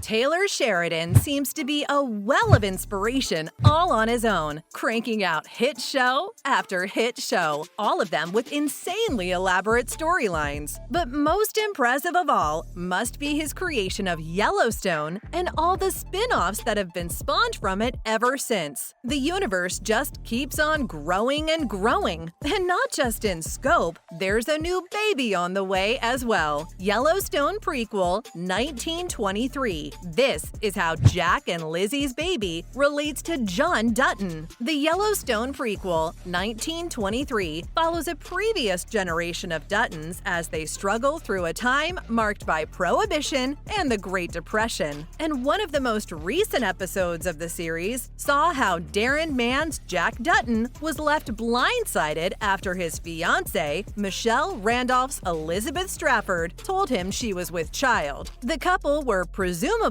Taylor Sheridan seems to be a well of inspiration all on his own, cranking out hit show after hit show, all of them with insanely elaborate storylines. But most impressive of all must be his creation of Yellowstone and all the spin-offs that have been spawned from it ever since. The universe just keeps on growing and growing, and not just in scope, there's a new baby on the way as well. Yellowstone prequel 1923. This is how Jack and Lizzie's baby relates to John Dutton. The Yellowstone prequel 1923 follows a previous generation of Duttons as they struggle through a time marked by Prohibition and the Great Depression. And one of the most recent episodes of the series saw how Darren Mann's Jack Dutton was left blindsided after his fiancée, Michelle Randolph's Elizabeth Strafford, told him she was with child. The couple were presumably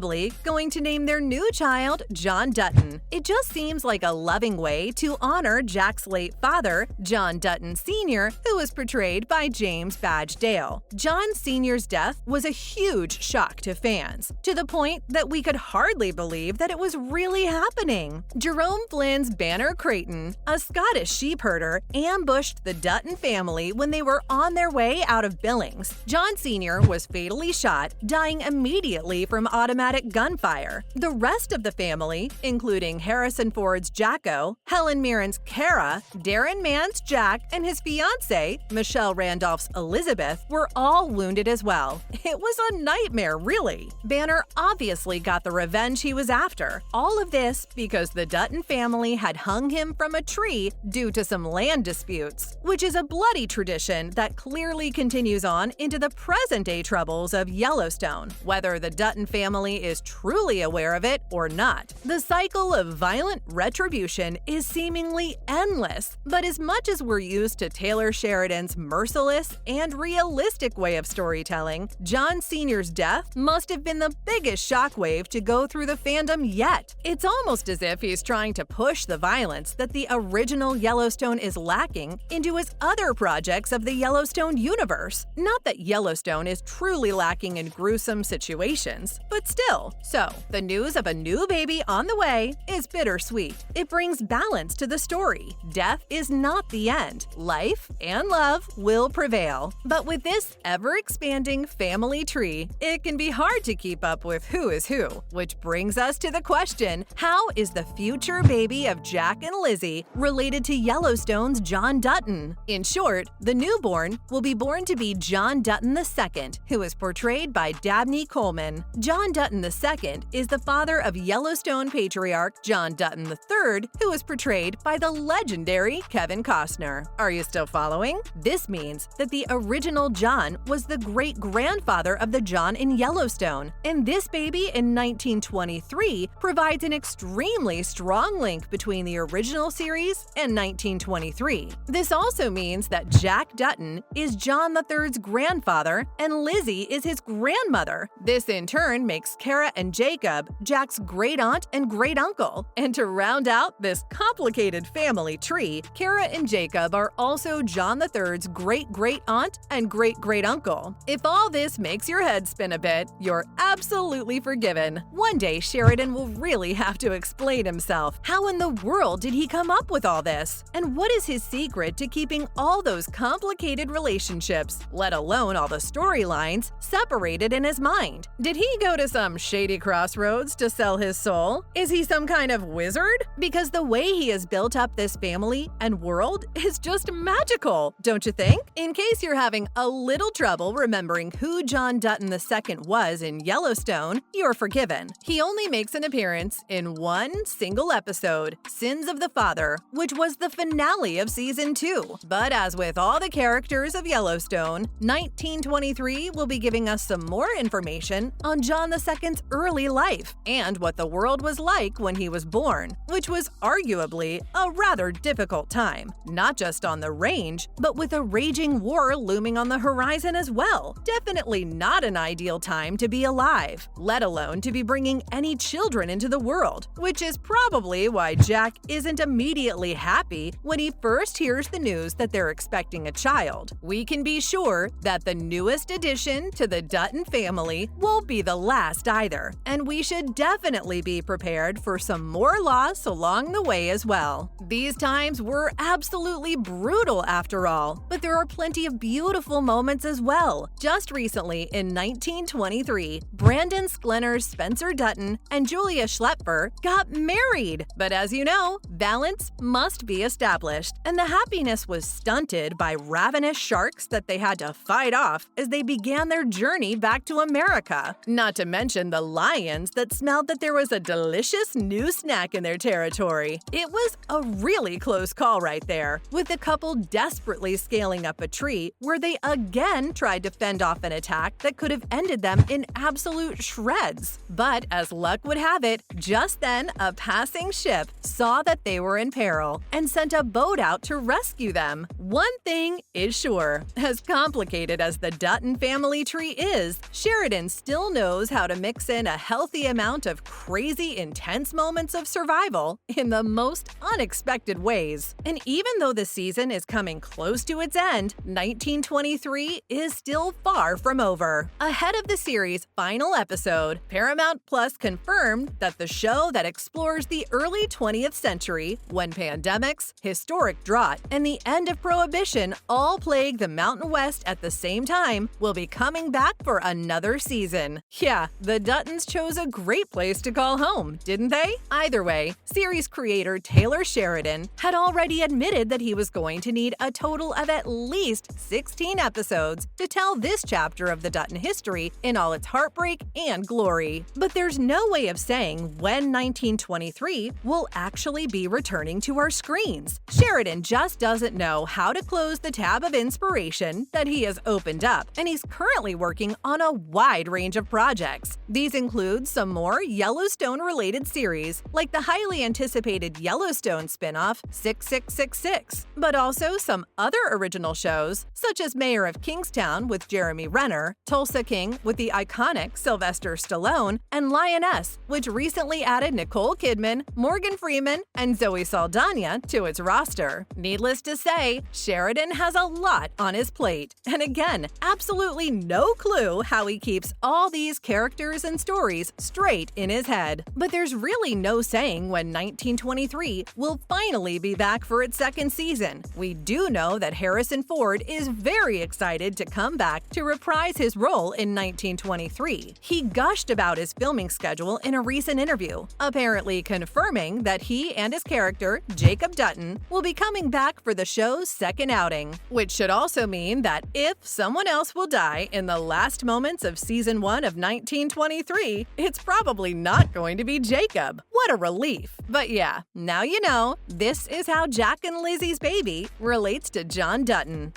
going to name their new child John Dutton. It just seems like a loving way to honor Jack's late father, John Dutton Sr., who was portrayed by James Badge Dale. John Sr.'s death was a huge shock to fans, to the point that we could hardly believe that it was really happening. Jerome Flynn's Banner Creighton, a Scottish sheep herder, ambushed the Dutton family when they were on their way out of Billings. John Sr. was fatally shot, dying immediately from automatic gunfire. The rest of the family, including Harrison Ford's Jacko, Helen Mirren's Kara, Darren Mann's Jack, and his fiancée, Michelle Randolph's Elizabeth, were all wounded as well. It was a nightmare, really. Banner obviously got the revenge he was after. All of this because the Dutton family had hung him from a tree due to some land disputes, which is a bloody tradition that clearly continues on into the present-day troubles of Yellowstone, whether the Dutton family is truly aware of it or not. The cycle of violent retribution is seemingly endless, but as much as we're used to Taylor Sheridan's merciless and realistic way of storytelling, John Sr.'s death must have been the biggest shockwave to go through the fandom yet. It's almost as if he's trying to push the violence that the original Yellowstone is lacking into his other projects of the Yellowstone universe. Not that Yellowstone is truly lacking in gruesome situations, but still. So, the news of a new baby on the way is bittersweet. It brings balance to the story. Death is not the end. Life and love will prevail. But with this ever-expanding family tree, it can be hard to keep up with who is who, which brings us to the question, how is the future baby of Jack and Lizzie related to Yellowstone's John Dutton? In short, the newborn will be born to be John Dutton II, who is portrayed by Dabney Coleman. John Dutton II is the father of Yellowstone patriarch John Dutton III, who is portrayed by the legendary Kevin Costner. Are you still following? This means that the original John was the great-grandfather of the John in Yellowstone, and this baby in 1923 provides an extremely strong link between the original series and 1923. This also means that Jack Dutton is John III's grandfather and Lizzie is his grandmother. This in turn makes Kara and Jacob Jack's great-aunt and great-uncle. And to round out this complicated family tree, Kara and Jacob are also John III's great-great-aunt and great-great-uncle. If all this makes your head spin a bit, you're absolutely forgiven. One day Sheridan will really have to explain himself. How in the world did he come up with all this? And what is his secret to keeping all those complicated relationships, let alone all the storylines, separated in his mind? Did he go to some shady crossroads to sell his soul? Is he some kind of wizard? Because the way he has built up this family and world is just magical, don't you think? In case you're having a little trouble remembering who John Dutton II was in Yellowstone, you're forgiven. He only makes an appearance in one single episode, Sins of the Father, which was the finale of Season 2. But as with all the characters of Yellowstone, 1923 will be giving us some more information on John II's early life and what the world was like when he was born, which was arguably a rather difficult time, not just on the range, but with a raging war looming on the horizon as well. Definitely not an ideal time to be alive, let alone to be bringing any children into the world, which is probably why Jack isn't immediately happy when he first hears the news that they're expecting a child. We can be sure that the newest addition to the Dutton family won't be the last fast either, and we should definitely be prepared for some more loss along the way as well. These times were absolutely brutal after all, but there are plenty of beautiful moments as well. Just recently, in 1923, Brandon Sklenor's Spencer Dutton and Julia Schlepfer got married. But as you know, balance must be established, and the happiness was stunted by ravenous sharks that they had to fight off as they began their journey back to America. Not to mention the lions that smelled that there was a delicious new snack in their territory. It was a really close call right there, with the couple desperately scaling up a tree where they again tried to fend off an attack that could have ended them in absolute shreds. But as luck would have it, just then a passing ship saw that they were in peril and sent a boat out to rescue them. One thing is sure, as complicated as the Dutton family tree is, Sheridan still knows how to mix in a healthy amount of crazy, intense moments of survival in the most unexpected ways. And even though the season is coming close to its end, 1923 is still far from over. Ahead of the series' final episode, Paramount Plus confirmed that the show that explores the early 20th century, when pandemics, historic drought, and the end of Prohibition all plague the Mountain West at the same time, will be coming back for another season. Yeah, the Duttons chose a great place to call home, didn't they? Either way, series creator Taylor Sheridan had already admitted that he was going to need a total of at least 16 episodes to tell this chapter of the Dutton history in all its heartbreak and glory. But there's no way of saying when 1923 will actually be returning to our screens. Sheridan just doesn't know how to close the tab of inspiration that he has opened up, and he's currently working on a wide range of projects. These include some more Yellowstone-related series, like the highly anticipated Yellowstone spin-off 6666, but also some other original shows, such as Mayor of Kingstown with Jeremy Renner, Tulsa King with the iconic Sylvester Stallone, and Lioness, which recently added Nicole Kidman, Morgan Freeman, and Zoe Saldana to its roster. Needless to say, Sheridan has a lot on his plate, and again, absolutely no clue how he keeps all these characters and stories straight in his head. But there's really no saying when 1923 will finally be back for its second season. We do know that Harrison Ford is very excited to come back to reprise his role in 1923. He gushed about his filming schedule in a recent interview, apparently confirming that he and his character, Jacob Dutton, will be coming back for the show's second outing, which should also mean that if someone else will die in the last moments of season 1 of 1923, it's probably not going to be Jacob. What a relief. But yeah, now you know, this is how Jack and Lizzie's baby relates to John Dutton.